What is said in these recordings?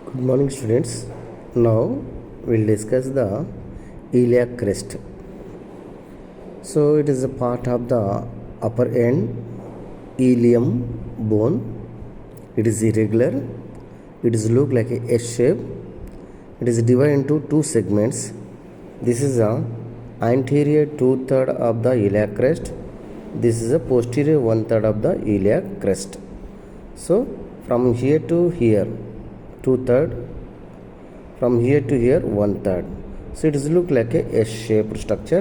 Good morning, students. Now we'll discuss the iliac crest. So it is a part of the upper end ilium bone. It is irregular. It is look like a S shape. It is divided into two segments. This is the anterior 2/3 of the iliac crest. This is the posterior 1/3 of the iliac crest. So from here to here 2/3, from here to here 1/3. So it is look like a S-shaped structure.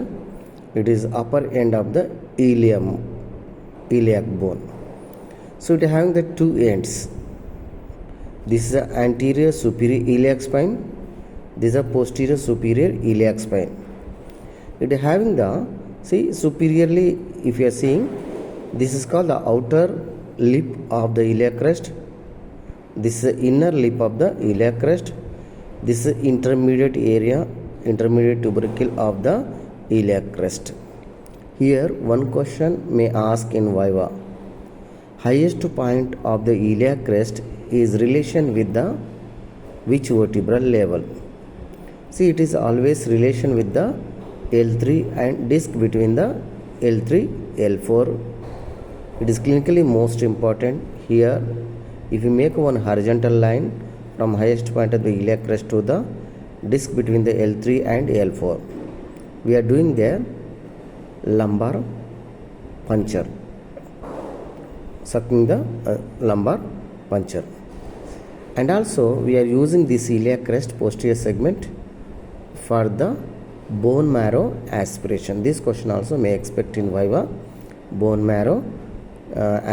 It is upper end of the iliac bone. So it having the two ends. This is the anterior superior iliac spine. This is a posterior superior iliac spine. It having the superiorly, if you are seeing, this is called the outer lip of the iliac crest. This is the inner lip of the iliac crest. This is intermediate area, intermediate tubercle of the iliac crest. Here one question may ask in Viva. Highest point of the iliac crest is relation with the which vertebral level? See, it is always relation with the L3 and disc between the L3, L4. It is clinically most important here. If you make one horizontal line from highest point of the iliac crest to the disc between the L3 and L4, we are doing there lumbar puncture, sucking the lumbar puncture. And also we are using this iliac crest posterior segment for the bone marrow aspiration. This question also may expect in Viva. Bone marrow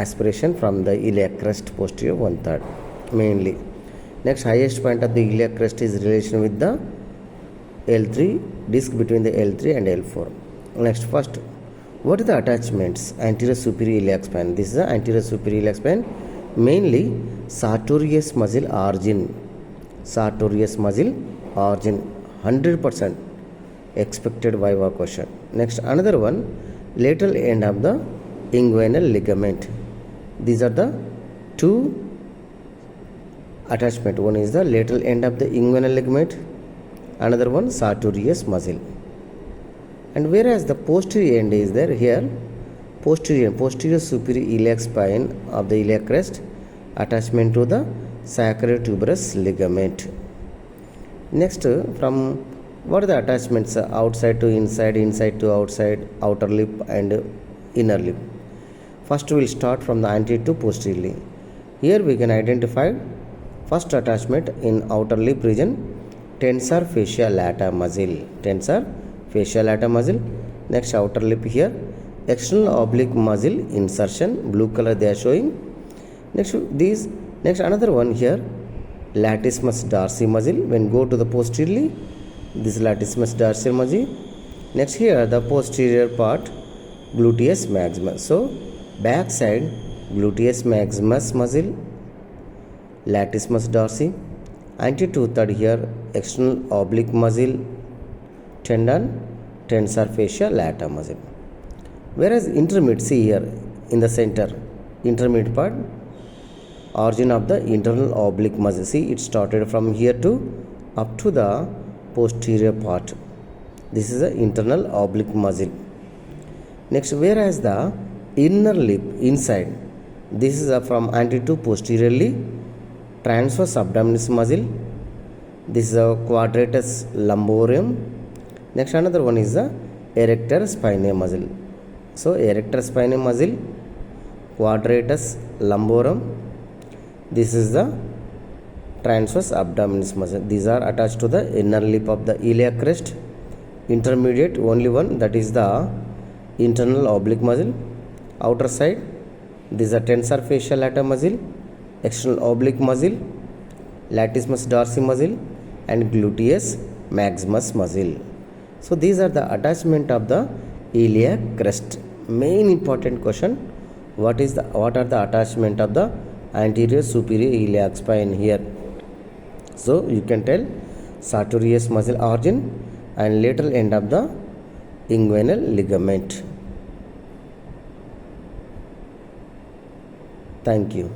aspiration from the iliac crest posterior 1/3 mainly. Next, highest point of the iliac crest is relation with the L3, disc between the L3 and L4. Next, first, what are the attachments? Anterior superior iliac spine. This is the anterior superior iliac spine, mainly sartorius muscle origin. Sartorius muscle origin, 100% expected Viva question. Next, another one, lateral end of the inguinal ligament. These are the two attachment. One is the lateral end of the inguinal ligament, another one sartorius muscle. And whereas the posterior end is there here, posterior superior iliac spine of the iliac crest, attachment to the sacrotuberous ligament. Next, from what are the attachments? Outside to inside, inside to outside, outer lip and inner lip. First we will start from the anterior to posteriorly. Here we can identify first attachment in outer lip region, tensor fascia lata muscle. Tensor fascia lata muscle. Next, outer lip here, external oblique muscle insertion, blue color they are showing. Next another one here, latissimus dorsi muscle. When go to the posteriorly, this latissimus dorsi muscle. Next here the posterior part, gluteus maximus. So back side, gluteus maximus muscle, latissimus dorsi. Anterior 2/3 here, external oblique muscle, tendon, tensor fascia lata muscle. Whereas intermediate, see here in the center, intermediate part, origin of the internal oblique muscle. See, it started from here to up to the posterior part. This is the internal oblique muscle. Next, whereas the inner lip inside, this is from anterior to posteriorly, transverse abdominis muscle. This is a quadratus lumborum. Next, another one is the erector spinae muscle. So erector spinae muscle, quadratus lumborum. This is the transverse abdominis muscle. These are attached to the inner lip of the iliac crest. Intermediate, only one, that is the internal oblique muscle. Outer side, this is a tensor fascia lata muscle, external oblique muscle, latissimus dorsi muscle and gluteus maximus muscle. So these are the attachment of the iliac crest. Main important question, what are the attachment of the anterior superior iliac spine here? So you can tell sartorius muscle origin and lateral end of the inguinal ligament. Thank you.